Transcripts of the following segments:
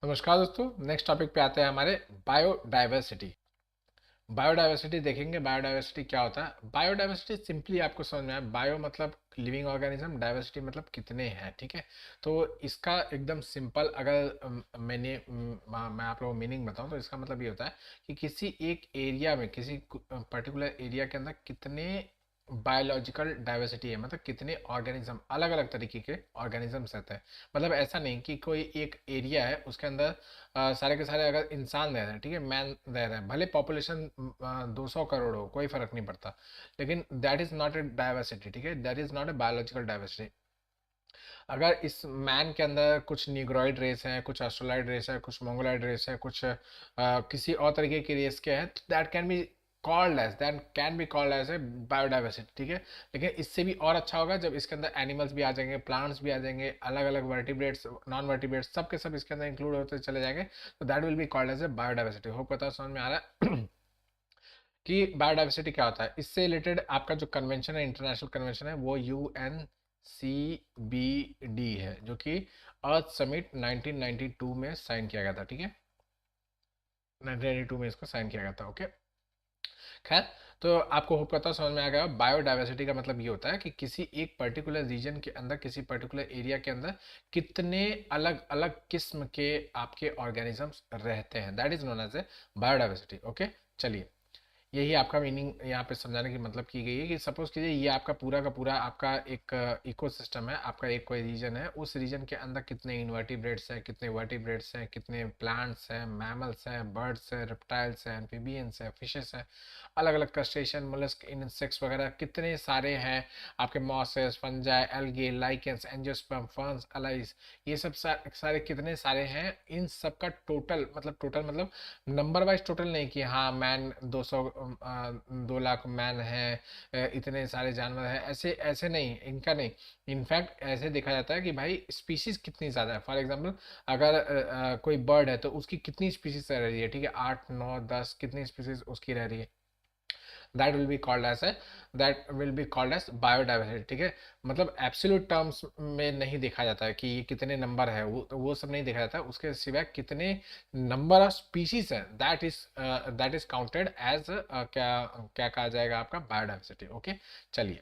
नमस्कार दोस्तों, next topic पे आते हैं हमारे बायोडाइवर्सिटी। बायोडाइवर्सिटी देखेंगे। बायोडाइवर्सिटी क्या होता है? बायोडाइवर्सिटी सिंपली आपको समझ में आए, बायो मतलब लिविंग ऑर्गेनिज्म, डाइवर्सिटी मतलब कितने हैं। ठीक है, तो इसका एकदम सिंपल अगर मैं आप लोगों को मीनिंग बताऊं तो इसका मतलब ये होता है कि किसी एक एरिया में, किसी पर्टिकुलर एरिया के अंदर कितने बायोलॉजिकल डाइवर्सिटी है, मतलब कितने ऑर्गेनिज्म, अलग अलग तरीके के ऑर्गेनिजम्स रहते हैं। मतलब ऐसा नहीं कि कोई एक एरिया है उसके अंदर सारे के सारे अगर इंसान रह रहे हैं, ठीक है, मैन रह रहे हैं, भले पॉपुलेशन 200 करोड़ हो, कोई फर्क नहीं पड़ता, लेकिन that is not a diversity. ठीक है, that is not a biological diversity. अगर इस मैन के अंदर कुछ न्यूग्रॉइड रेस है, कुछ ऑस्ट्रोलाइड रेस है, कुछ मोंगोलाइड रेस है, कुछ किसी और तरीके की रेस के हैं, that can be called as a biodiversity. ठीक है, लेकिन इससे भी और अच्छा होगा जब इसके अंदर एनिमल्स भी आ जाएंगे, प्लांट्स भी आ जाएंगे, अलग अलग वर्टिब्रेट्स, नॉन वर्टिब्रेट्स, सब के सब इसके अंदर इंक्लूड होते चले जाएंगे, तो that will be called as a biodiversity. Hope पता समझ में आ रहा है कि बायोडाइवर्सिटी क्या होता है। इससे रिलेटेड आपका जो कन्वेंशन है, इंटरनेशनल कन्वेंशन है, वो UNCBD है, जो कि अर्थ समिट 1992 में साइन किया गया था। ठीक है, 1992 में इसको साइन किया गया था। ओके, खैर, तो आपको होप करता हूँ समझ में आ गया। बायोडाइवर्सिटी का मतलब ये होता है कि किसी एक पर्टिकुलर रीजन के अंदर, किसी पर्टिकुलर एरिया के अंदर कितने अलग अलग किस्म के आपके ऑर्गेनिजम्स रहते हैं, that is known as a biodiversity. Okay, चलिए, यही आपका मीनिंग यहाँ पे समझाने की मतलब की गई है कि सपोज कीजिए ये आपका पूरा का पूरा आपका एक इकोसिस्टम है, आपका एक कोई रीजन है, उस रीजन के अंदर कितने इनवर्टिब्रेट्स हैं, कितने वर्टिब्रेट्स हैं, कितने प्लांट्स हैं, मैमल्स हैं, बर्ड्स हैं, रेप्टाइल्स हैं, एम्फीबियंस हैं, फिशेस हैं, अलग अलग क्रस्टेशियन, मोलस्क, इंसेक्ट्स वगैरह कितने सारे हैं, आपके mosses, fungi, algae, lichens, angiosperm, ferns, allies, ये सब सारे कितने सारे हैं, इन सब का टोटल मतलब नंबर वाइज टोटल नहीं कि हाँ मैन 200 2 लाख मैन है, इतने सारे जानवर हैं, ऐसे ऐसे नहीं, इनका नहीं। इनफैक्ट ऐसे देखा जाता है कि भाई स्पीशीज कितनी ज़्यादा है। फॉर एग्जांपल, अगर कोई बर्ड है तो उसकी कितनी स्पीशीज रह रही है, ठीक है, 8 9 10 कितनी स्पीशीज उसकी रह रही है, that will be called as a that will be called as biodiversity. ठीक है, मतलब एब्सोल्यूट टर्म्स में नहीं देखा जाता है कि ये कितने नंबर है, वो सब नहीं देखा जाता है, उसके सिवाय कितने नंबर ऑफ स्पीशीज है, दैट इज काउंटेड एज क्या क्या कहा जाएगा आपका बायोडाइवर्सिटी। ओके, चलिए,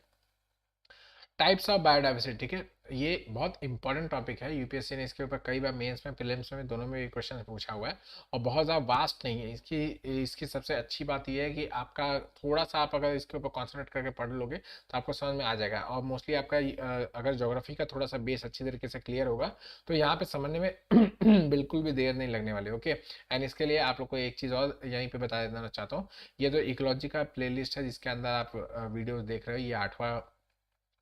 टाइप्स ऑफ बायोडाइवर्सिटी। ठीक है, ये बहुत इंपॉर्टेंट टॉपिक है, यूपीएससी ने इसके ऊपर कई बार मेंस में, प्रीलिम्स में, दोनों में ये क्वेश्चन पूछा हुआ है, और बहुत ज़्यादा वास्ट नहीं है। इसकी इसकी सबसे अच्छी बात ये है कि आपका थोड़ा सा आप अगर इसके ऊपर कॉन्सेंट्रेट करके पढ़ लोगे तो आपको समझ में आ जाएगा, और मोस्टली आपका अगर ज्योग्राफी का थोड़ा सा बेस अच्छी तरीके से क्लियर होगा तो यहाँ पे समझने में बिल्कुल भी देर नहीं लगने वाली। ओके, एंड इसके लिए आप लोग को एक चीज़ और यहीं पे बता देना चाहता हूँ, ये जो इकोलॉजी का प्लेलिस्ट है जिसके अंदर आप वीडियो देख रहे हो, ये 8वां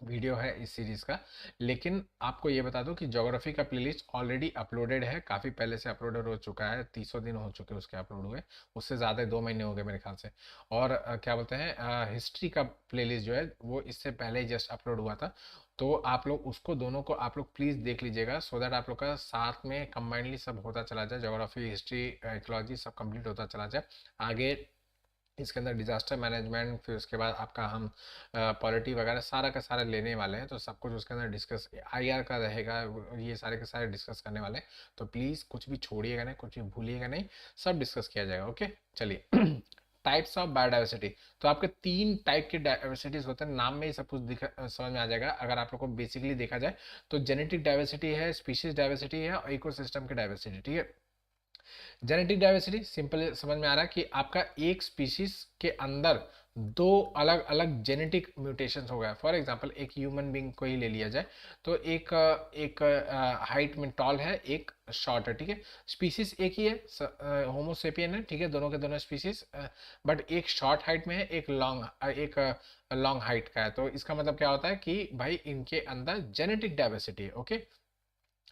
वीडियो है इस सीरीज का। लेकिन आपको ये बता दूं कि ज्योग्राफी का प्लेलिस्ट ऑलरेडी अपलोडेड है, काफ़ी पहले से अपलोडेड हो चुका है, 300 दिन हो चुके हैं उसके अपलोड हुए, उससे ज़्यादा 2 महीने हो गए मेरे ख्याल से। और क्या बोलते हैं, हिस्ट्री का प्लेलिस्ट जो है वो इससे पहले ही जस्ट अपलोड हुआ था, तो आप लोग उसको, दोनों को आप लोग प्लीज़ देख लीजिएगा, सो दैट आप लोग का साथ में कंबाइंडली सब होता चला जाए, ज्योग्राफी, हिस्ट्री, इकोलॉजी सब कंप्लीट होता चला जाए। आगे इसके अंदर डिजास्टर मैनेजमेंट, फिर उसके बाद आपका हम पॉलिटी वगैरह सारा का सारा लेने वाले हैं, तो सब कुछ उसके अंदर डिस्कस, आईआर का रहेगा, ये सारे के सारे डिस्कस करने वाले हैं। तो प्लीज़ कुछ भी छोड़िएगा नहीं, कुछ भी भूलिएगा नहीं, सब डिस्कस किया जाएगा। ओके, चलिए, टाइप्स ऑफ बायोडाइवर्सिटी। तो आपके 3 टाइप के डाइवर्सिटीज होते हैं, नाम में ही सब कुछ समझ में आ जाएगा अगर आप लोग को बेसिकली देखा जाए तो। जेनेटिक डाइवर्सिटी है, स्पीशीज डाइवर्सिटी है, और इकोसिस्टम की डाइवर्सिटी। ठीक है, जेनेटिक डाइवर्सिटी सिंपल समझ में आ रहा है कि आपका एक स्पीशीज के अंदर 2 अलग अलग जेनेटिक म्यूटेशन हो गया। फॉर एग्जांपल, एक ह्यूमन बींग को ही ले लिया जाए, तो एक एक हाइट में टॉल है, एक शॉर्ट है। ठीक है, स्पीशीज एक ही है, होमोसेपियन है, ठीक है, दोनों के दोनों स्पीशीज, बट एक शॉर्ट हाइट में है, एक लॉन्ग हाइट का है। तो इसका मतलब क्या होता है कि भाई इनके अंदर जेनेटिक डाइवर्सिटी है। ओके,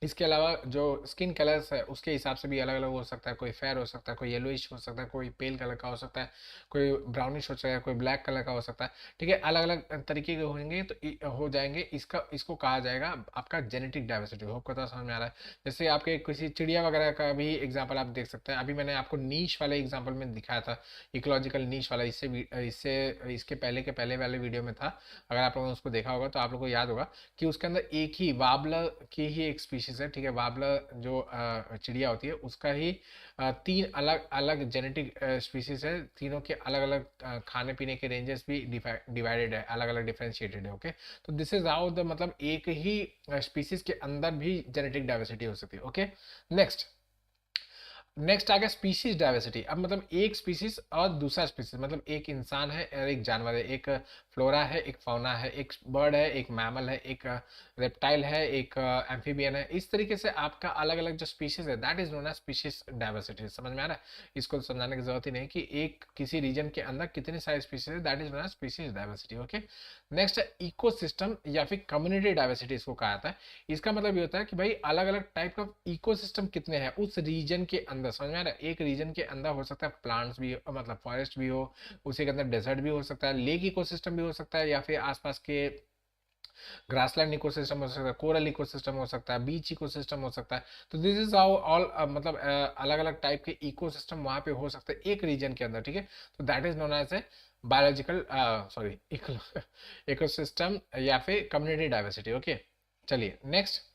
इसके अलावा जो स्किन कलर्स है उसके हिसाब से भी अलग अलग हो सकता है, कोई फेयर हो सकता है, कोई येलोइश हो सकता है, कोई पेल कलर का हो सकता है, कोई ब्राउनिश हो सकता है, कोई ब्लैक कलर का हो सकता है। ठीक है, अलग अलग तरीके के होंगे तो हो जाएंगे, इसको कहा जाएगा आपका जेनेटिक डाइवर्सिटी। होप को तो समझ में आ रहा है। जैसे आपके किसी चिड़िया वगैरह का भी एग्जाम्पल आप देख सकते हैं, अभी मैंने आपको नीश वाले एग्जाम्पल में दिखाया था, इकोलॉजिकल नीश वाला, इससे इसके पहले के पहले वाले वीडियो में था। अगर आप लोगों ने उसको देखा होगा तो आप लोग को याद होगा कि उसके अंदर एक ही वाबलर की ही एक स्पीशीज स्पीशीज है, ठीक है, वार्बलर जो चिड़िया होती है उसका ही 3 अलग अलग जेनेटिक स्पीशीज है, तीनों के अलग अलग खाने पीने के रेंजेस भी डिवाइडेड है, अलग अलग डिफरेंशिएटेड है। ओके, तो दिस इज हाउ द मतलब एक ही स्पीशीज के अंदर भी जेनेटिक डाइवर्सिटी हो सकती है। ओके, नेक्स्ट नेक्स्ट आ गया स्पीशीज डाइवर्सिटी। अब मतलब एक स्पीशीज और दूसरा स्पीशीज, मतलब एक इंसान है और एक जानवर है, एक फ्लोरा है, एक फौना है, एक बर्ड है, एक मैमल है, एक रेप्टाइल है, एक एम्फीबियन है। इस तरीके से आपका अलग अलग जो स्पीशीज है that is known as species diversity. समझ में आ रहा है? इसको समझाने की जरूरत ही नहीं कि एक किसी रीजन के अंदर कितने सारे स्पीशीज है, that is known as species diversity. Okay, next है इकोसिस्टम या फिर कम्युनिटी डाइवर्सिटी इसको कहा जाता है। इसका मतलब ये होता है कि भाई अलग अलग टाइप का इकोसिस्टम कितने हैं उस रीजन के अंदर। समझ में आ रहा है? एक रीजन के अंदर हो सकता है प्लांट्स भी मतलब फॉरेस्ट भी हो, उसी के अंदर डेजर्ट भी हो सकता है, लेक इकोसिस्टम भी हो सकता है, या फिर आसपास के ग्रासलैंड इकोसिस्टम हो सकता है, कोरल इकोसिस्टम हो सकता है, बीच इकोसिस्टम हो सकता है। तो दिस इज हाउ ऑल मतलब अलग अलग टाइप के इकोसिस्टम वहां पे हो सकते हैं एक रीजन के अंदर। ठीक है, तो that is known as a biological sorry ecosystem या फिर कम्युनिटी डाइवर्सिटी। ओके, चलिए नेक्स्ट।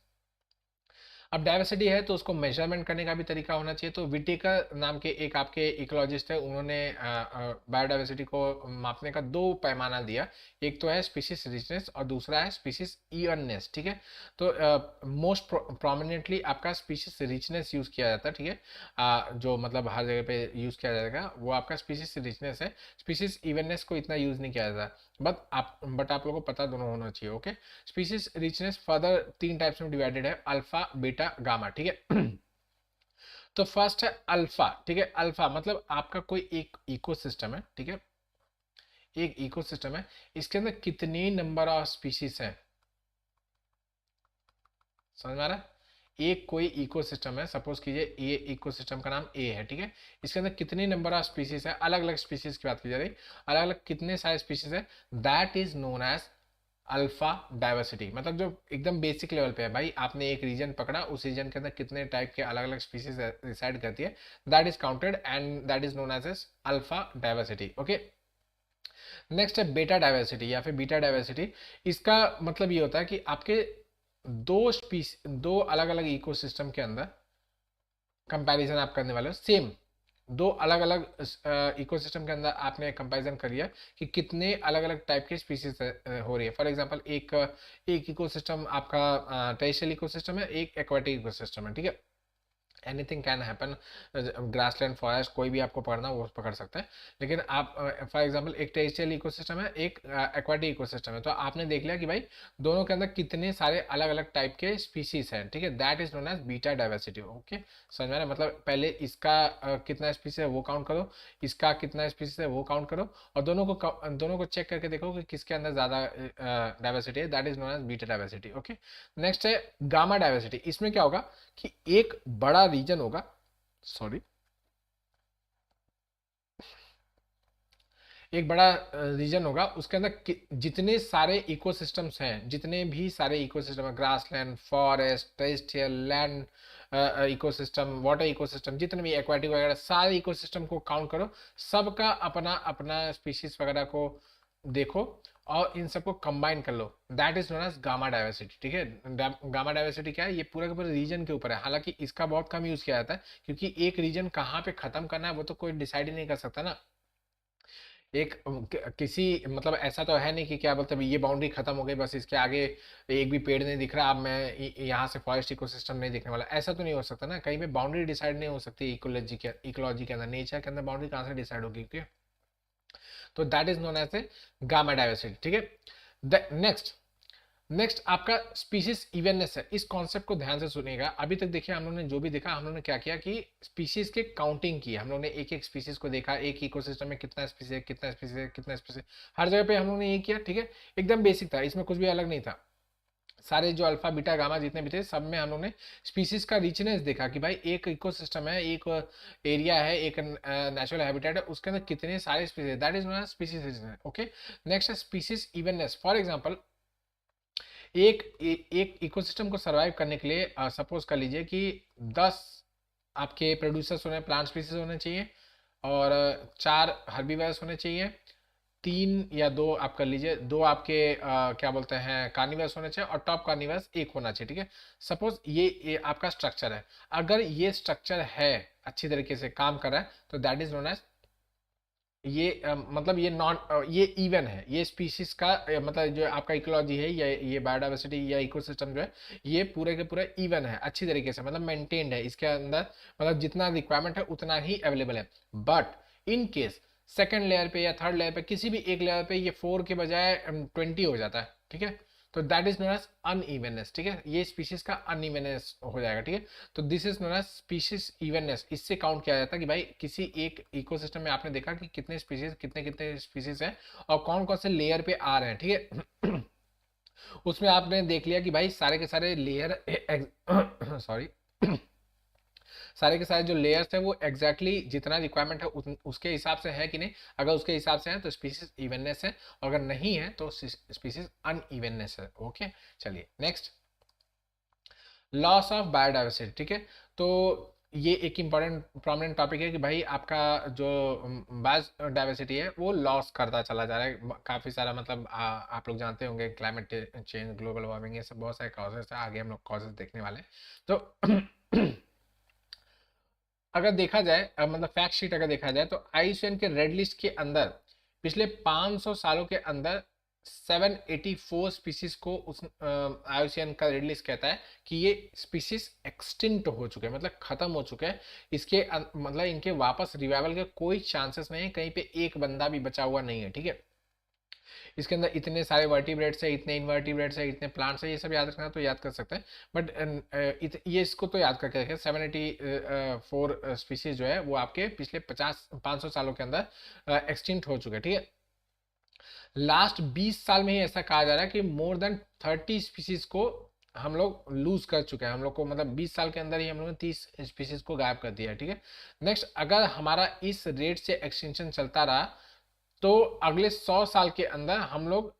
अब डाइवर्सिटी है तो उसको मेजरमेंट करने का भी तरीका होना चाहिए। तो विटेकर नाम के एक आपके इकोलॉजिस्ट है, उन्होंने बायोडाइवर्सिटी को मापने का 2 पैमाना दिया। एक तो है स्पीशीज रिचनेस और दूसरा है स्पीशीज इवननेस। ठीक है, तो मोस्ट प्रोमिनेंटली आपका स्पीशीज रिचनेस यूज किया जाता है। ठीक है, जो मतलब हर जगह पे यूज किया जाएगा वो आपका स्पीशीज रिचनेस है। स्पीशीज इवननेस को इतना यूज नहीं किया जाता, बट आप लोगों को पता दोनों होना चाहिए। Okay, species richness further 3 types में डिवाइडेड है, अल्फा, बीटा, गामा। ठीक है, तो फर्स्ट है अल्फा। ठीक है, अल्फा मतलब आपका कोई एक इकोसिस्टम है। ठीक है, एक इकोसिस्टम है, इसके अंदर कितने नंबर ऑफ स्पीशीज है। समझ में आ रहा है? एक कोई इकोसिस्टम है, सपोज कीजिए ये इकोसिस्टम का नाम ए है। ठीक है, इसके अंदर कितने नंबर ऑफ स्पीशीज है, अलग अलग स्पीशीज की बात की जा रही, अलग अलग कितने सारे स्पीशीज है, that is known as alpha diversity. मतलब जो एकदम बेसिक लेवल पे है, भाई आपने एक रीजन पकड़ा, उस रीजन के अंदर कितने टाइप के अलग अलग स्पीशीज रिसाइड करती है, that is counted and that is known as alpha diversity. Okay, next है बेटा डाइवर्सिटी या फिर बीटा डाइवर्सिटी। इसका मतलब ये होता है कि आपके दो अलग अलग इकोसिस्टम के अंदर कंपैरिजन आप करने वाले हो, सेम दो अलग अलग इकोसिस्टम के अंदर आपने कंपैरिजन कर लिया कि कितने अलग अलग टाइप के स्पीशीज हो रही है। फॉर एग्जांपल एक इकोसिस्टम आपका टेरेस्ट्रियल इकोसिस्टम है, एक एक्वाटिक इकोसिस्टम है। ठीक है, anything can happen, grassland forest कोई भी आपको पकड़ना वो पकड़ सकता है। लेकिन आप फॉर एग्जांपल एक टेरेस्ट्रियल इकोसिस्टम है, एक एक्वाटिक इकोसिस्टम है, तो आपने देख लिया कि भाई दोनों के अंदर कितने सारे अलग अलग टाइप के स्पीशीज हैं। ठीक है, that is known as beta diversity. Okay, समझ में आ रहा है? मतलब पहले इसका कितना स्पीशीज है वो काउंट करो, इसका कितना स्पीशीज है वो काउंट करो, और दोनों को चेक करके देखो कि किसके अंदर ज्यादा डाइवर्सिटी है, that is known as beta diversity. Okay, next है गामा डाइवर्सिटी। इसमें क्या होगा कि एक बड़ा रीजन होगा, सॉरी, एक बड़ा रीजन होगा, उसके अंदर जितने सारे इकोसिस्टम्स हैं, जितने भी सारे इकोसिस्टम है, grassland, forest, terrestrial, land ecosystem, water ecosystem, जितने भी एक्वाटिक वगैरह सारे इकोसिस्टम को काउंट करो, सबका अपना अपना स्पीशीज वगैरह को देखो और इन सबको कंबाइन कर लो, that is known as gamma diversity. ठीक है, गामा डाइवर्सिटी क्या है, ये पूरा के पूरे रीजन के ऊपर है। हालांकि इसका बहुत कम यूज किया जाता है क्योंकि एक रीजन कहाँ पे खत्म करना है वो तो कोई डिसाइड ही नहीं कर सकता ना। एक किसी मतलब ऐसा तो है नहीं कि क्या बोलते हैं ये बाउंड्री खत्म हो गई, बस इसके आगे एक भी पेड़ नहीं दिख रहा, अब मैं यहाँ से फॉरेस्ट इकोसिस्टम नहीं दिखने वाला, ऐसा तो नहीं हो सकता ना। कहीं पे बाउंड्री डिसाइड नहीं हो सकती इकोलॉजी के अंदर, नेचर के अंदर बाउंड्री कहाँ से डिसाइड होगी? क्योंकि तो that is known as a gamma diversity. ठीक है, नेक्स्ट नेक्स्ट आपका स्पीशीज इवननेस है। इस कॉन्सेप्ट को ध्यान से सुनिएगा। अभी तक देखिए हम लोगों ने जो भी देखा, हम लोगों ने क्या किया कि स्पीशीज के काउंटिंग की, हम लोगों ने एक एक स्पीशीज को देखा, एक इकोसिस्टम में कितना स्पीशीज है, कितना स्पीशीज है, कितना स्पीशीज, हर जगह पे हम लोगों ने ये किया। ठीक है, एकदम बेसिक था, इसमें कुछ भी अलग नहीं था। सारे जो अल्फा बीटा गामा जितने भी थे सब में हम लोगों ने स्पीशीज का रिचनेस देखा कि भाई एक इकोसिस्टम है, एक एरिया है, एक नेचुरल हैबिटेट है, उसके अंदर कितने सारे species, that is known as species richness. Okay, next है स्पीशीज इवननेस। फॉर एग्जांपल एक इकोसिस्टम को सरवाइव करने के लिए सपोज कर लीजिए कि 10 आपके प्रोड्यूसर्स होने, प्लांट स्पीसीज होने चाहिए, और 4 हर्बीवर्स होने चाहिए, 3 या 2 आप कर लीजिए, 2 आपके क्या बोलते हैं कार्निवल्स होने चाहिए और टॉप कार्निवल्स एक होना चाहिए, ठीक है। सपोज ये आपका स्ट्रक्चर है, अगर ये स्ट्रक्चर है अच्छी तरीके से काम कर रहा है तो दैट इज नोन एज ये मतलब ये नॉन ये इवन है, ये स्पीशीज का मतलब जो आपका इकोलॉजी है या ये बायोडाइवर्सिटी या इकोसिस्टम जो है ये पूरे के पूरे इवन है, अच्छी तरीके से मतलब मेंटेन्ड है, इसके अंदर मतलब जितना रिक्वायरमेंट है उतना ही अवेलेबल है। But in case second layer पे या थर्ड लेयर पे किसी भी एक लेयर पे ये 4 के बजाय 20 हो जाता है, ठीक है, तो that is known as unevenness, ठीक है, ये स्पीशीज का अनइवननेस हो जाएगा, ठीक है। तो this is known as species evenness, इससे काउंट किया जाता है कि भाई किसी एक इकोसिस्टम में आपने देखा कि कितने स्पीशीज कितने कितने स्पीशीज हैं और कौन कौन से लेयर पे आ रहे हैं, ठीक है। उसमें आपने देख लिया कि भाई सारे के सारे लेयर सॉरी सारे के सारे जो लेयर्स है वो एग्जैक्टली जितना रिक्वायरमेंट है उसके हिसाब से है कि नहीं, अगर उसके हिसाब से है तो स्पीसीज इवननेस है, अगर नहीं है तो स्पीसीज अनइवननेस है। ओके, चलिए नेक्स्ट, लॉस ऑफ बायोडाइवर्सिटी, ठीक है। तो ये एक इंपॉर्टेंट प्रोमिनेंट टॉपिक है कि भाई आपका जो बायोडाइवर्सिटी है वो लॉस करता चला जा रहा है, काफी सारा मतलब आप लोग जानते होंगे क्लाइमेट चेंज, ग्लोबल वार्मिंग, ये सब बहुत सारे कॉजेस है, आगे हम लोग कॉजेस देखने वाले हैं। तो अगर देखा जाए मतलब फैक्ट शीट अगर देखा जाए तो आईयूसीएन के रेड लिस्ट के अंदर पिछले 500 सालों के अंदर 784 स्पीसीज को उस आईयूसीएन का रेड लिस्ट कहता है कि ये स्पीसीज एक्सटिंक्ट हो चुके हैं, मतलब खत्म हो चुके हैं, इसके मतलब इनके वापस रिवाइवल के कोई चांसेस नहीं है, कहीं पे एक बंदा भी बचा हुआ नहीं है, ठीक है। इसके अंदर इतने सारे वर्टिब्रेट्स है, इतने इनवर्टिब्रेट्स है, इतने प्लांट्स है, ये सब याद रखना तो याद कर सकते हैं, बट ये इसको तो याद करके रखें 784 स्पीसीज जो है वो आपके पिछले 500 सालों के अंदर एक्सटिंक्ट हो चुके हैं, ठीक है। लास्ट 20 साल में ही ऐसा कहा जा रहा है कि मोर देन 30 स्पीसीज को हम लोग लूज कर चुके हैं, हम लोग को मतलब 20 साल के अंदर ही हम लोग ने 30 स्पीसीज को गायब कर दिया है, ठीक है। नेक्स्ट, अगर हमारा इस रेट से एक्सटेंशन चलता रहा तो अगले 100 साल के अंदर हम लोग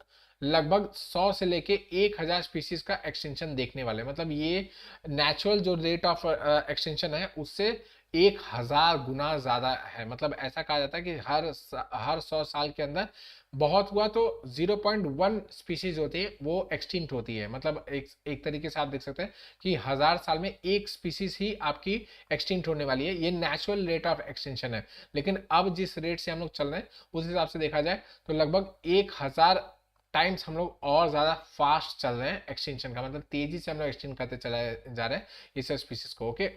लगभग 100 से लेके 1000 स्पीसीज का एक्सटेंशन देखने वाले, मतलब ये नेचुरल जो रेट ऑफ एक्सटेंशन है उससे 1000 गुना ज्यादा है। मतलब ऐसा कहा जाता है कि हर 100 साल के अंदर बहुत हुआ तो 0.1 स्पीसीज होती है वो एक्सटिंक्ट होती है, मतलब एक तरीके से आप देख सकते हैं कि 1000 साल में एक स्पीसीज ही आपकी एक्सटिंक्ट होने वाली है, ये नेचुरल रेट ऑफ एक्सटेंशन है। लेकिन अब जिस रेट से हम लोग चल रहे हैं उस हिसाब से देखा जाए तो लगभग 1000 टाइम्स हम लोग और ज्यादा फास्ट चल रहे हैं एक्सटेंशन का, मतलब तेजी से हम लोग एक्सटेंड करते चले जा रहे हैं इस स्पीसीज को। ओके,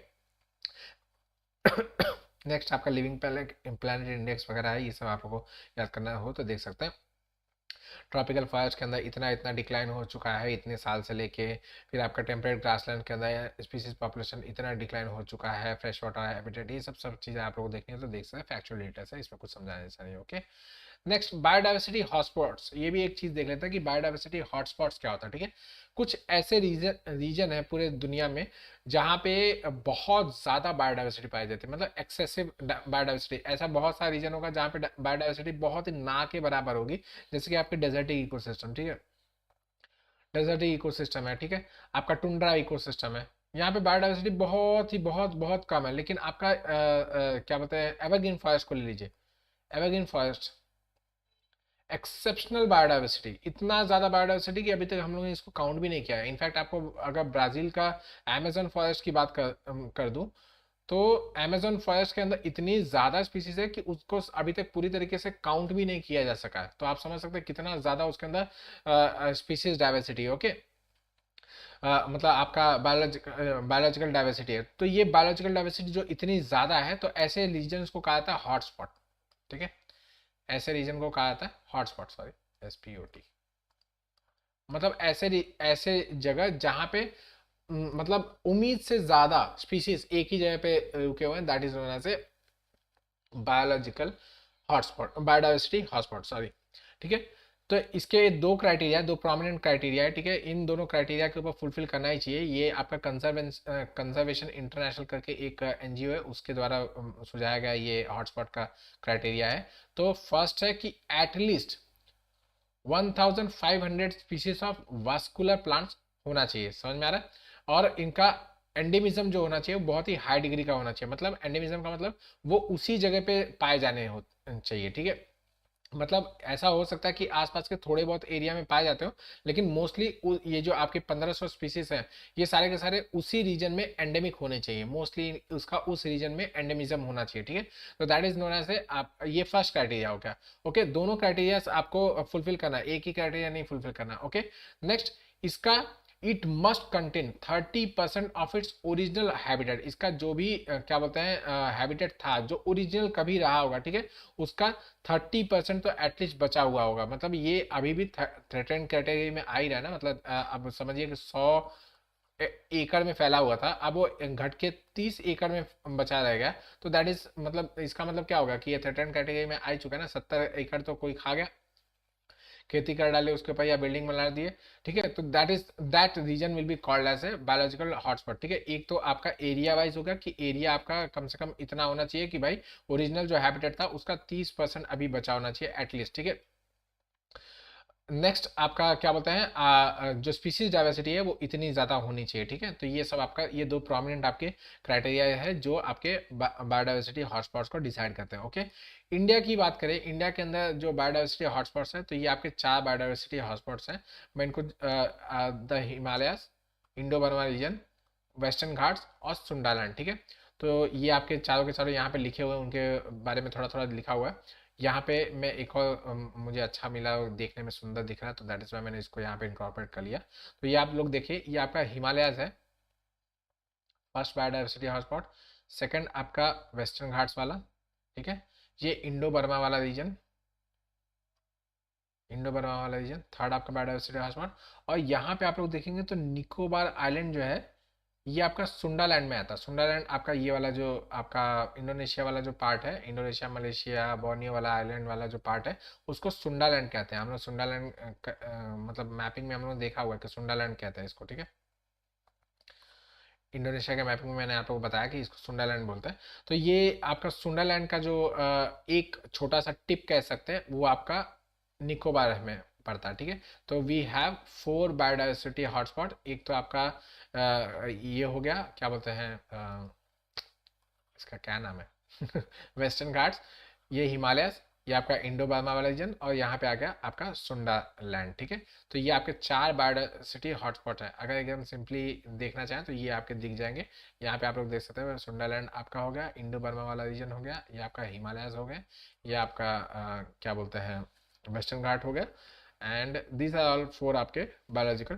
नेक्स्ट आपका लिविंग प्लैनेट इंडेक्स वगैरह है, ये सब आप लोगों को याद करना हो तो देख सकते हैं। ट्रॉपिकल फॉरेस्ट के अंदर इतना इतना डिक्लाइन हो चुका है इतने साल से लेके, फिर आपका टेम्परेट ग्रासलैंड के अंदर स्पीसीज पॉपुलेशन इतना डिक्लाइन हो चुका है, फ्रेश वाटर हैबिटेट, ये सब चीज़ें आप लोग देखनी है तो देख सकते हैं, फैक्चुअल डेटा है, इसमें कुछ समझाने जैसा नहीं। ओके, नेक्स्ट, बायोडाइवर्सिटी हॉटस्पॉट्स, ये भी एक चीज देख लेते हैं कि बायोडाइवर्सिटी हॉटस्पॉट्स क्या होता है, ठीक है। कुछ ऐसे रीजन है पूरे दुनिया में जहाँ पे बहुत ज्यादा बायोडाइवर्सिटी पाई जाती है, मतलब एक्सेसिव बायोडाइवर्सिटी, ऐसा बहुत सारा रीजन होगा जहाँ पे बायोडाइवर्सिटी बहुत ही ना के बराबर होगी, जैसे कि आपके डेजर्टिक इकोसिस्टम, ठीक है, डेजर्टिक इकोसिस्टम है, ठीक है, आपका टुंड्रा इकोसिस्टम है, यहाँ पे बायोडाइवर्सिटी बहुत ही बहुत बहुत कम है। लेकिन आपका क्या बोलते हैं एवरग्रीन फॉरेस्ट को ले लीजिए, एवरग्रीन फॉरेस्ट एक्सेप्शनल बायोडाइवर्सिटी, इतना ज़्यादा बायोडाइवर्सिटी कि अभी तक हम लोगों ने इसको काउंट भी नहीं किया है। इनफैक्ट आपको अगर ब्राज़ील का अमेजन फॉरेस्ट की बात कर दूं तो अमेजन फॉरेस्ट के अंदर इतनी ज़्यादा स्पीसीज है कि उसको अभी तक पूरी तरीके से काउंट भी नहीं किया जा सका है, तो आप समझ सकते हैं कितना ज़्यादा उसके अंदर स्पीसीज डाइवर्सिटी। ओके, मतलब आपका बायोलॉजिकल डाइवर्सिटी है, तो ये बायोलॉजिकल डाइवर्सिटी जो इतनी ज़्यादा है तो ऐसे रीजन्स को कहा जाता है हॉटस्पॉट, ठीक है, ऐसे रीजन को कहा जाता है हॉटस्पॉट, सॉरी SPOT, मतलब ऐसे जगह जहां पे मतलब उम्मीद से ज्यादा स्पीशीज एक ही जगह पे रुके हुए हैं, that is known as a biological hotspot, biodiversity hotspot, sorry, ठीक है। तो इसके दो क्राइटेरिया, दो प्रोमिनेंट क्राइटेरिया है, ठीक है, इन दोनों क्राइटेरिया के ऊपर फुलफिल करना ही चाहिए। ये आपका कंजर्वेशन इंटरनेशनल करके एक NGO है, उसके द्वारा सुझाया गया ये हॉटस्पॉट का क्राइटेरिया है। तो फर्स्ट है कि at least 1500 species of vascular plants होना चाहिए, समझ में आ रहा है, और इनका एंडेमिज्म जो होना चाहिए वो बहुत ही हाई डिग्री का होना चाहिए, मतलब एंडेमिज्म का मतलब वो उसी जगह पे पाए जाने चाहिए, ठीक है। मतलब ऐसा हो सकता है कि आसपास के थोड़े बहुत एरिया में पाए जाते हो, लेकिन मोस्टली ये जो आपके 1500 स्पीसीज हैं, ये सारे के सारे उसी रीजन में एंडेमिक होने चाहिए, मोस्टली उसका उस रीजन में एंडेमिज्म होना चाहिए, ठीक है। तो दैट इज नोन एज, आप ये फर्स्ट क्राइटेरिया हो गया। ओके, दोनों क्राइटेरिया आपको फुलफिल करना है, एक ही क्राइटेरिया नहीं फुलफिल करना। ओके, नेक्स्ट, इसका it must contain 30% of its original habitat. इसका जो भी क्या बोलते हैं हैबिटेट था, जो ओरिजिनल कभी रहा होगा, ठीक है, उसका 30% तो एटलीस्ट बचा हुआ होगा। मतलब ये अभी भी थ्रेटेंड कैटेगरी में आ ही रहा है ना, मतलब अब समझिए कि 100 एकड़ में फैला हुआ था, अब वो घट के 30 एकड़ में बचा रह गया। तो दैट इज मतलब इसका मतलब क्या होगा कि ये थ्रेटेंड कैटेगरी में आ ही चुका है ना, 70 एकड़ तो कोई खा गया, खेती कर डाले उसके ऊपर, या बिल्डिंग बना दिए, ठीक है। तो that region will be called as a biological hotspot, ठीक है। एक तो आपका एरिया वाइज होगा कि एरिया आपका कम से कम इतना होना चाहिए कि भाई ओरिजिनल जो हैबिटेट था उसका 30% अभी बचा होना चाहिए एटलीस्ट, ठीक है। नेक्स्ट आपका क्या बोलते हैं जो स्पीसीज डाइवर्सिटी है वो इतनी ज़्यादा होनी चाहिए, ठीक है। तो ये सब आपका, ये दो प्रोमिनेंट आपके क्राइटेरिया है जो आपके बायोडाइवर्सिटी हॉटस्पॉट्स को डिसाइड करते हैं। ओके, इंडिया की बात करें, इंडिया के अंदर जो बायोडाइवर्सिटी हॉटस्पॉट्स हैं, तो ये आपके 4 बायोडाइवर्सिटी हॉटस्पॉट्स हैं। मैं इनको the Himalayas, Indo Burma region, western Ghats और सुंडालैंड, ठीक है। तो ये आपके चारों के चारों यहाँ पे लिखे हुए हैं, उनके बारे में थोड़ा थोड़ा लिखा हुआ है यहाँ पे। मैं एक और मुझे अच्छा मिला, देखने में सुंदर दिख रहा है, तो दैट इज वाई मैंने इसको यहाँ पे इनकॉर्पोरेट कर लिया। तो ये आप लोग देखिए, ये आपका हिमालयाज है, फर्स्ट बायोडाइवर्सिटी हॉटस्पॉट। सेकंड आपका वेस्टर्न घाट्स वाला, ठीक है। ये इंडो बर्मा वाला रीजन, इंडो बर्मा वाला रीजन थर्ड आपका बायोडाइवर्सिटी हॉटस्पॉट। और यहाँ पे आप लोग देखेंगे तो निकोबार आइलैंड जो है, ये आपका सुंडालैंड में आता है। सुंडालैंड आपका ये वाला जो आपका इंडोनेशिया वाला जो पार्ट है, इंडोनेशिया मलेशिया बोर्नियो वाला आइलैंड वाला जो पार्ट है, उसको सुंडालैंड कहते हैं हम लोग। सुंडालैंड मतलब मैपिंग में हम लोग देखा हुआ है कि सुंडालैंड कहते हैं इसको, ठीक है। इंडोनेशिया के मैपिंग में मैंने आप लोगों को बताया कि इसको सुंडालैंड बोलते हैं। तो ये आपका सुंडालैंड का जो एक छोटा सा टिप कह सकते हैं, वो आपका निकोबार में पड़ता है, ठीक है। तो वी हैव 4 बायोडाइवर्सिटी हॉटस्पॉट। एक तो आपका ये हो गया, क्या बोलते हैं इसका क्या नाम है वेस्टर्न घाट्स, ये हिमालयस, ये आपका इंडो बर्मा वाला रीजन, और यहाँ पे आ गया आपका सुंडा लैंड, ठीक है। तो ये आपके 4 बायोडाइवर्सिटी हॉटस्पॉट है। अगर एकदम सिंपली देखना चाहें तो ये आपके दिख जाएंगे। यहाँ पे आप लोग देख सकते हैं, सुंडा लैंड आपका हो गया, इंडो बर्मा वाला रीजन हो गया, ये आपका हिमालयस हो गया, ये आपका क्या बोलते हैं वेस्टर्न घाट हो गया। एंड दीज आर ऑल 4 आपके बायोलॉजिकल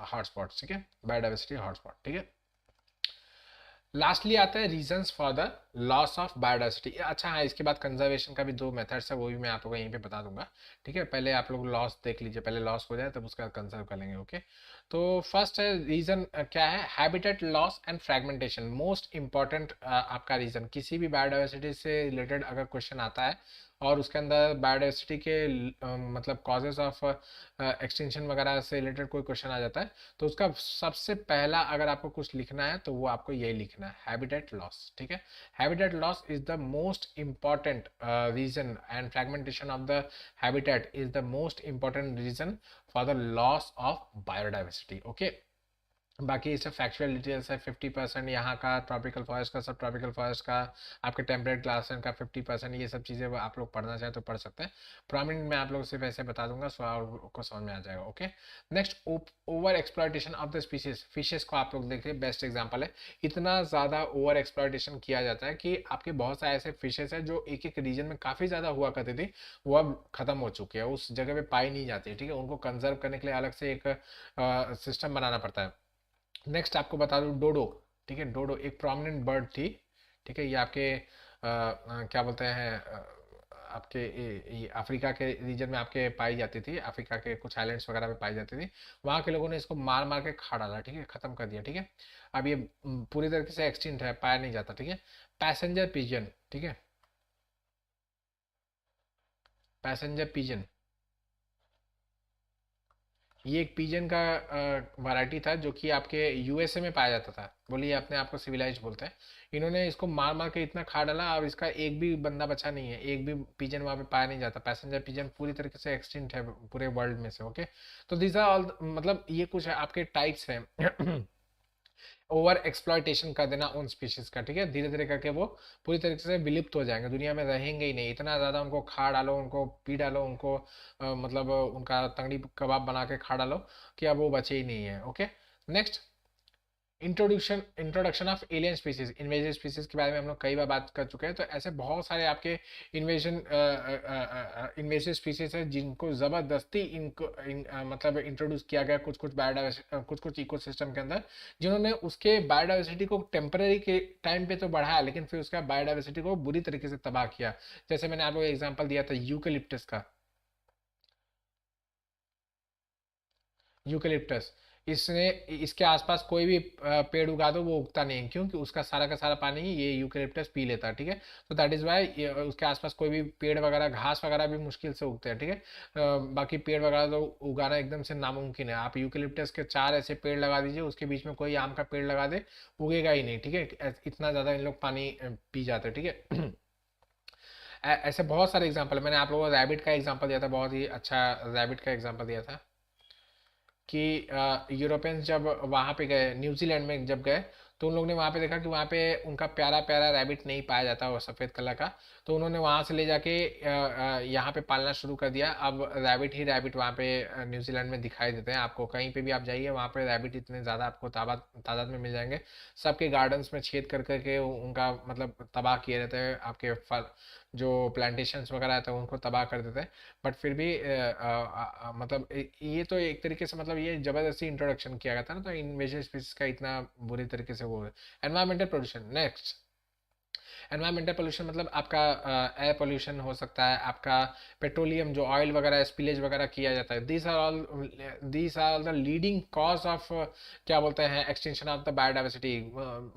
हॉटस्पॉट्स, ठीक है, बायोडाइवर्सिटी हॉटस्पॉट, ठीक है। लास्टली आता है reasons for the loss of biodiversity. अच्छा हाँ, इसके बाद कंजर्वेशन का भी 2 मेथड्स है, वो भी मैं आप लोगों को यहीं पे बता दूंगा, ठीक है। पहले आप लोग लॉस देख लीजिए, पहले लॉस हो जाए तब उसका कंजर्व कर लेंगे। ओके, तो फर्स्ट है रीजन क्या है, habitat loss and fragmentation. Most important आपका रीजन, किसी भी बायोडाइवर्सिटी से रिलेटेड अगर क्वेश्चन आता है और उसके अंदर बायोडाइवर्सिटी के मतलब कॉजेज ऑफ एक्सटेंशन वगैरह से रिलेटेड कोई क्वेश्चन आ जाता है, तो उसका सबसे पहला अगर आपको कुछ लिखना है तो वो आपको यही लिखना है, हैबिटेट लॉस, ठीक है। Habitat loss is the most important region, and fragmentation of the habitat is the most important region for the loss of biodiversity. Okay, बाकी ये सब फैक्चुअल डिटेल्स है। 50% यहाँ का ट्रॉपिकल फॉरेस्ट का, सब ट्रॉपिकल फॉरेस्ट का, आपके टेम्परेट ग्रासलैंड का 50%, ये सब चीज़ें आप लोग पढ़ना चाहें तो पढ़ सकते हैं। प्रोमिनेंट मैं आप लोगों से वैसे बता दूंगा, सो आपको समझ में आ जाएगा। Okay, next, over exploitation of the species. Fishes को आप लोग देखिए, बेस्ट एग्जाम्पल है। इतना ज़्यादा ओवर एक्सप्लॉयटेशन किया जाता है कि आपके बहुत सारे ऐसे फिशेस हैं जो एक एक रीजन में काफ़ी ज़्यादा हुआ करती थी, वो अब खत्म हो चुकी है, उस जगह पे पाई नहीं जाती, ठीक है। उनको कंजर्व करने के लिए अलग से एक सिस्टम बनाना पड़ता है। नेक्स्ट आपको बता दूं, डोडो, ठीक है। डोडो एक प्रोमिनेंट बर्ड थी, ठीक है। ये आपके क्या बोलते हैं आपके ये अफ्रीका के रीजन में आपके पाई जाती थी, अफ्रीका के कुछ आइलैंड्स वगैरह में पाई जाती थी। वहाँ के लोगों ने इसको मार मार के खा डाला, ठीक है, खत्म कर दिया, ठीक है। अब ये पूरी तरीके से एक्सटिंक्ट है, पाया नहीं जाता, ठीक है। पैसेंजर पिजन, ठीक है, पैसेंजर पिजन, ये एक पिजन का वैरायटी था जो कि आपके यूएसए में पाया जाता था। बोलिए, अपने आप को सिविलाइज बोलते हैं। इन्होंने इसको मार मार के इतना खा डाला, अब इसका एक भी बंदा बचा नहीं है, एक भी पिजन वहाँ पे पाया नहीं जाता। पैसेंजर पिजन पूरी तरीके से एक्सटिंक्ट है पूरे वर्ल्ड में से। ओके, तो दीज आर ऑल, मतलब ये कुछ आपके टाइप्स हैं ओवर एक्सप्लॉयटेशन कर देना उन स्पीशीज का, ठीक है, धीरे धीरे करके वो पूरी तरीके से विलुप्त हो जाएंगे, दुनिया में रहेंगे ही नहीं, इतना ज़्यादा उनको खा डालो, उनको पी डालो, उनको मतलब उनका तंगड़ी कबाब बना के खा डालो कि अब वो बचे ही नहीं है। Okay, next, introduction of alien species, invasive species के बारे में हम लोग कई बार बात कर चुके हैं। तो ऐसे बहुत सारे आपके इन्वेजिव स्पीसीज है जिनको ज़बरदस्ती मतलब इंट्रोड्यूस किया गया कुछ कुछ बायोडाइवर्सिटी, कुछ कुछ इकोसिस्टम के अंदर, जिन्होंने उसके बायोडाइवर्सिटी को टेम्पररी के टाइम पे तो बढ़ाया, लेकिन फिर उसका बायोडाइवर्सिटी को बुरी तरीके से तबाह किया। जैसे मैंने आपको एग्जाम्पल दिया था यूकेलिप्टस का, यूकेलिप्टस, इसने इसके आसपास कोई भी पेड़ उगा दो वो उगता नहीं, क्योंकि उसका सारा का सारा पानी ये यूकेलिप्टस पी लेता है, ठीक है। तो दैट इज वाई उसके आसपास कोई भी पेड़ वगैरह, घास वगैरह भी मुश्किल से उगते हैं, ठीक है। बाकी पेड़ वगैरह तो उगाना एकदम से नामुमकिन है। आप यूकेलिप्टस के 4 ऐसे पेड़ लगा दीजिए, उसके बीच में कोई आम का पेड़ लगा दे, उगेगा ही नहीं, ठीक है, इतना ज़्यादा इन लोग पानी पी जाते हैं, ठीक है। ऐसे बहुत सारे एग्जाम्पल, मैंने आप लोगों को रैबिट का एग्जाम्पल दिया था, बहुत ही अच्छा रैबिट का एग्जाम्पल दिया था कि यूरोपियंस जब वहाँ पे गए, न्यूजीलैंड में जब गए, तो उन लोगों ने वहाँ पे देखा कि वहाँ पे उनका प्यारा प्यारा रैबिट नहीं पाया जाता वो सफ़ेद कलर का। तो उन्होंने वहाँ से ले जाके यहाँ पे पालना शुरू कर दिया। अब रैबिट ही रैबिट वहाँ पे न्यूजीलैंड में दिखाई देते हैं आपको, कहीं पे भी आप जाइए वहाँ पे रैबिट इतने ज़्यादा आपको तादाद में मिल जाएंगे। सबके गार्डन्स में छेद कर करके उनका मतलब तबाह किए रहते हैं, आपके फल जो प्लांटेशंस वगैरह रहते हैं उनको तबाह कर देते हैं। बट फिर भी मतलब ये तो एक तरीके से मतलब ये जबरदस्ती इंट्रोडक्शन किया गया था ना, तो इन्वेजिव स्पीसीज का इतना बुरी तरीके से वो है। Environmental pollution, next, environmental pollution मतलब आपका एयर पोल्यूशन हो सकता है, आपका पेट्रोलियम जो ऑयल वगैरह स्पिलेज वगैरह किया जाता है, these are all the leading cause of क्या बोलते हैं एक्सटेंशन ऑफ द बायोडाइवर्सिटी।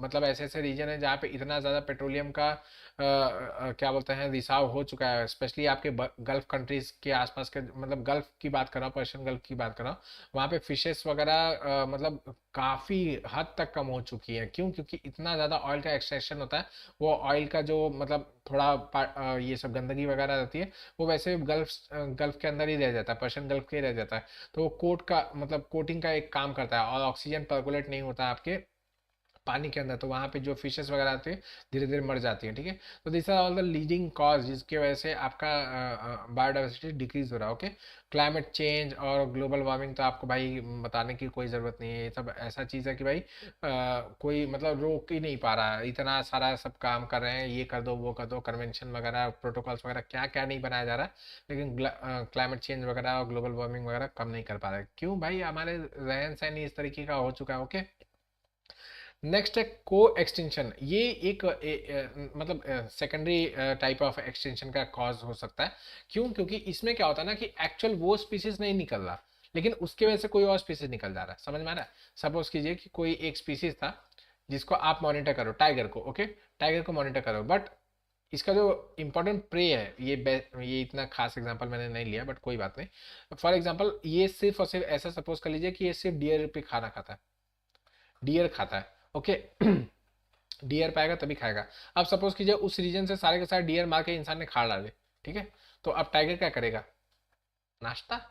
मतलब ऐसे ऐसे रीजन है जहाँ पे इतना ज़्यादा पेट्रोलियम का क्या बोलते हैं रिसाव हो चुका है, स्पेशली आपके गल्फ कंट्रीज के आसपास के, मतलब गल्फ की बात कर रहा हूँ, पर्शियन गल्फ की बात कर रहा हूँ। वहाँ पे फिशेस वगैरह मतलब काफ़ी हद तक कम हो चुकी है। क्यों? क्योंकि इतना ज़्यादा ऑयल का एक्सट्रैक्शन होता है, वो ऑयल का जो मतलब थोड़ा ये सब गंदगी वगैरह रहती है, वो वैसे गल्फ के अंदर ही रह जाता है, पर्शियन गल्फ के ही रह जाता है। तो वो कोट का मतलब कोटिंग का एक काम करता है, और ऑक्सीजन पर्कुलेट नहीं होता आपके पानी के अंदर, तो वहाँ पे जो फिशेस वगैरह आती है धीरे धीरे मर जाती है, ठीक है। तो this are all the leading cause जिसकी वजह से आपका बायोडाइवर्सिटी डिक्रीज हो रहा है। ओके, क्लाइमेट चेंज और ग्लोबल वार्मिंग तो आपको भाई बताने की कोई ज़रूरत नहीं है, ये सब ऐसा चीज़ है कि भाई कोई मतलब रोक ही नहीं पा रहा है, इतना सारा सब काम कर रहे हैं, ये कर दो वो कर दो, कन्वेंशन वगैरह प्रोटोकॉल्स वगैरह क्या क्या नहीं बनाया जा रहा है, लेकिन क्लाइमेट चेंज वगैरह और ग्लोबल वार्मिंग वगैरह कम नहीं कर पा रहे। क्यों भाई? हमारे रहन सहन ही इस तरीके का हो चुका है। ओके, नेक्स्ट है को एक्सटेंशन। ये एक मतलब सेकेंडरी टाइप ऑफ एक्सटेंशन का कॉज हो सकता है। क्यों? क्योंकि इसमें क्या होता है ना कि एक्चुअल वो स्पीसीज नहीं निकल रहा, लेकिन उसके वजह से कोई और स्पीसीज निकल जा रहा है। समझ में आ रहा है? सपोज कीजिए कि कोई एक स्पीसीज था जिसको आप मॉनिटर करो, टाइगर को, ओके, टाइगर को मॉनिटर करो, बट इसका जो इंपॉर्टेंट प्रे है, ये इतना खास एग्जांपल मैंने नहीं लिया, बट कोई बात नहीं। फॉर एग्जांपल ये सिर्फ और सिर्फ ऐसा सपोज कर लीजिए कि ये सिर्फ डियर पे खाना खाता है, डियर खाता है, ओके। डियर पाएगा तभी खाएगा। अब सपोज कीजिए उस रीजन से सारे के सारे डियर मार के इंसान ने खा डाले, ठीक है। तो अब टाइगर क्या करेगा? नाश्ता,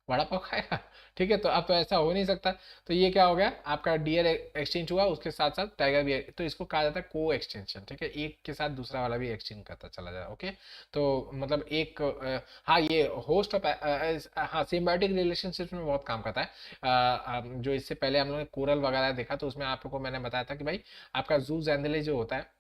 वड़ा पाव खाएगा, ठीक है। तो अब तो ऐसा हो नहीं सकता। तो ये क्या हो गया, आपका डियर एक्सचेंज हुआ, उसके साथ साथ टाइगर भी, तो इसको कहा जाता है को एक्सटेंशन, ठीक है। एक के साथ दूसरा वाला भी एक्सचेंज करता चला जाए, ओके। तो मतलब एक हाँ, ये होस्ट ऑफ हाँ सिम्बायोटिक रिलेशनशिप में बहुत काम करता है। जो इससे पहले हम लोगों ने कोरल वगैरह देखा, तो उसमें आप लोगों को मैंने बताया था कि भाई आपका जूस एंडले जो होता है,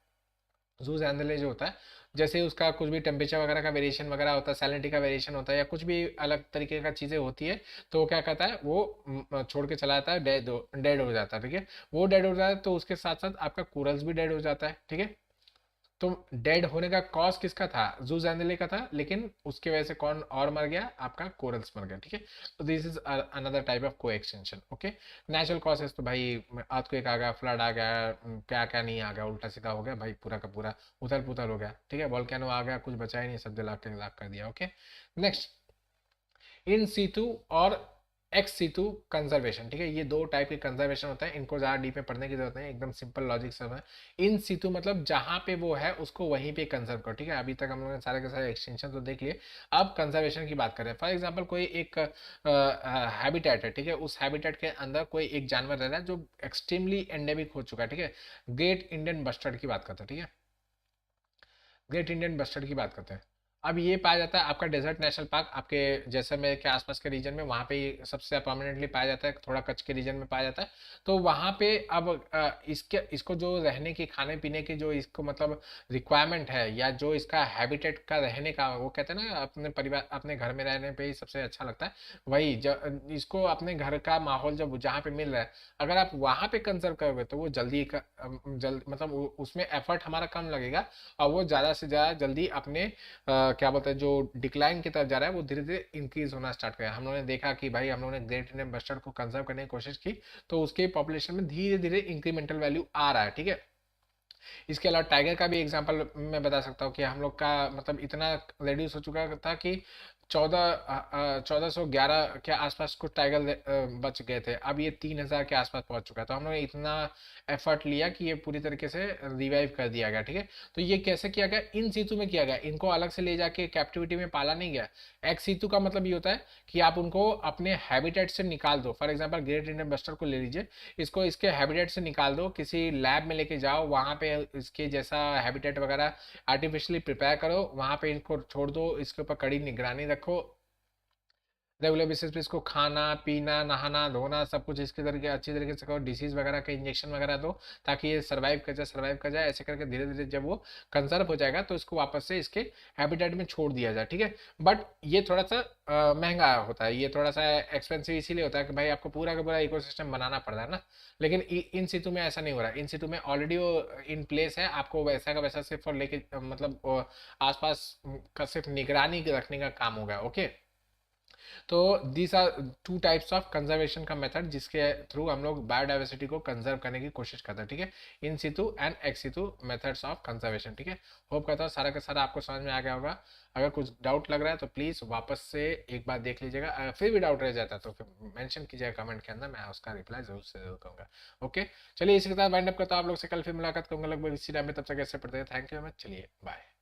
जूस एंडले जो होता है, जैसे उसका कुछ भी टेम्परेचर वगैरह का वेरिएशन वगैरह होता है, सैलिनिटी का वेरिएशन होता है, या कुछ भी अलग तरीके का चीज़ें होती है, तो वो क्या कहता है, वो छोड़ के चला जाता है, डेड हो जाता है, ठीक है। वो डेड हो जाता है तो उसके साथ साथ आपका कोरल्स भी डेड हो जाता है, ठीक है। तो डेड होने का कॉज किसका था? जूस एंडेले का था, लेकिन उसकी वजह से कौन और मर गया? आपका कोरल्स मर गया, ठीक है। तो this is another type of को एक्सटेंशन, ओके। नेचुरल कॉजेस तो भाई अर्थक्वेक आ गया, फ्लड आ गया, क्या क्या नहीं आ गया, उल्टा सीधा हो गया भाई, पूरा का पूरा उथल पुथल हो गया, ठीक है। वोल्केनो आ गया, कुछ बचा ही नहीं, सब जला के राख कर दिया, ओके। नेक्स्ट, इन सीतु और एक्स सीतु कंजर्वेशन, ठीक है। ये दो टाइप के कंजर्वेशन होते हैं, इनको ज़्यादा डीप में पढ़ने की जरूरत नहीं है, एकदम सिंपल लॉजिक सब है। इन सीतु मतलब जहाँ पे वो है उसको वहीं पे कंजर्व करो, ठीक है। अभी तक हम लोगों ने सारे के सारे एक्सटेंशन तो देख लिए, अब कंजर्वेशन की बात करें। फॉर एग्जाम्पल कोई एक हैबिटेट है, ठीक है, उस हैबिटेट के अंदर कोई एक जानवर रह रहा है जो एक्सट्रीमली एंडेमिक हो चुका है, ठीक है। ग्रेट इंडियन बस्टर्ड की बात करते हैं, ठीक है, ग्रेट इंडियन बस्टर्ड की बात करते हैं। अब ये पाया जाता है आपका डेजर्ट नेशनल पार्क, आपके जैसलमेर के आसपास के रीजन में, वहाँ पे सबसे प्रोमिनेंटली पाया जाता है, थोड़ा कच्छ के रीजन में पाया जाता है। तो वहाँ पे अब इसके इसको जो रहने की, खाने पीने की जो इसको मतलब रिक्वायरमेंट है, या जो इसका हैबिटेट का रहने का, वो कहते हैं ना अपने परिवार अपने घर में रहने पे ही सबसे अच्छा लगता है, वही इसको अपने घर का माहौल जब जहाँ पे मिल रहा है, अगर आप वहाँ पे कंजर्व करोगे तो वो जल्द मतलब उसमें एफर्ट हमारा कम लगेगा, और वो ज़्यादा से ज़्यादा जल्दी अपने क्या बोलते हैं जो डिक्लाइन की तरफ जा रहा है वो धीरे धीरे इंक्रीज होना स्टार्ट करेगा। हम लोगों ने देखा कि भाई हम लोगों ने ग्रेट इंडियन बस्टर्ड को कंजर्व करने की कोशिश की, तो उसके पॉपुलेशन में धीरे धीरे इंक्रीमेंटल वैल्यू आ रहा है, ठीक है। इसके अलावा टाइगर का भी एग्जांपल मैं बता सकता हूँ कि हम लोग का मतलब इतना रेड्यूस हो चुका था कि 1411 के आसपास कुछ टाइगर बच गए थे, अब ये 3000 के आसपास पहुंच चुका है। तो हम लोग ने इतना एफर्ट लिया कि ये पूरी तरीके से रिवाइव कर दिया गया, ठीक है। तो ये कैसे किया गया, इन सीतु में किया गया, इनको अलग से ले जाके कैप्टिविटी में पाला नहीं गया। एक्स सीतु का मतलब ये होता है कि आप उनको अपने हैबिटेट से निकाल दो। For example great Indian bustard को ले लीजिए, इसको इसके हैबिटेट से निकाल दो, किसी लैब में लेके जाओ, वहाँ पे इसके जैसा हैबिटेट वगैरह आर्टिफिशियली प्रिपेयर करो, वहाँ पे इनको छोड़ दो, इसके ऊपर कड़ी निगरानी रखो, रेगुलर बेसिस पे इसको खाना पीना नहाना धोना सब कुछ इसके तरीके अच्छी तरीके से करो, डिसीज वगैरह के इंजेक्शन वगैरह दो, ताकि ये सर्वाइव कर जाए। ऐसे करके धीरे धीरे जब वो कंजर्व हो जाएगा तो इसको वापस से इसके हैबिटेट में छोड़ दिया जाए, ठीक है। बट ये थोड़ा सा महंगा होता है, ये थोड़ा सा एक्सपेंसिव इसीलिए होता है कि भाई आपको पूरा का पूरा इकोसिस्टम बनाना पड़ रहा है ना। लेकिन इन सितु में ऐसा नहीं हो रहा है, इन सितु में ऑलरेडी वो इन प्लेस है, आपको वैसा का वैसा सिर्फ और लेके मतलब आसपास का सिर्फ निगरानी रखने का काम होगा, ओके। तो these are two types of conservation का मेथड जिसके थ्रू हम लोग बायोडाइवर्सिटी को कंजर्व करने की कोशिश करते हैं, ठीक है। In situ and ex situ methods of conservation, ठीक है। होप करता हूँ सारा का सारा आपको समझ में आ गया होगा। अगर कुछ डाउट लग रहा है तो प्लीज़ वापस से एक बार देख लीजिएगा, अगर फिर भी डाउट रह जाता है तो फिर मेंशन कीजिएगा कमेंट के अंदर, मैं उसका रिप्लाई जरूर से जरूर करूँगा, ओके। चलिए इसी के साथ वाइंड अप करता हूँ, आप लोग से कल फिर मुलाकात करूँगा लगभग इसी टाइम में, तब तक ऐसे पढ़ते हैं। थैंक यू वेरी मच, चलिए बाय।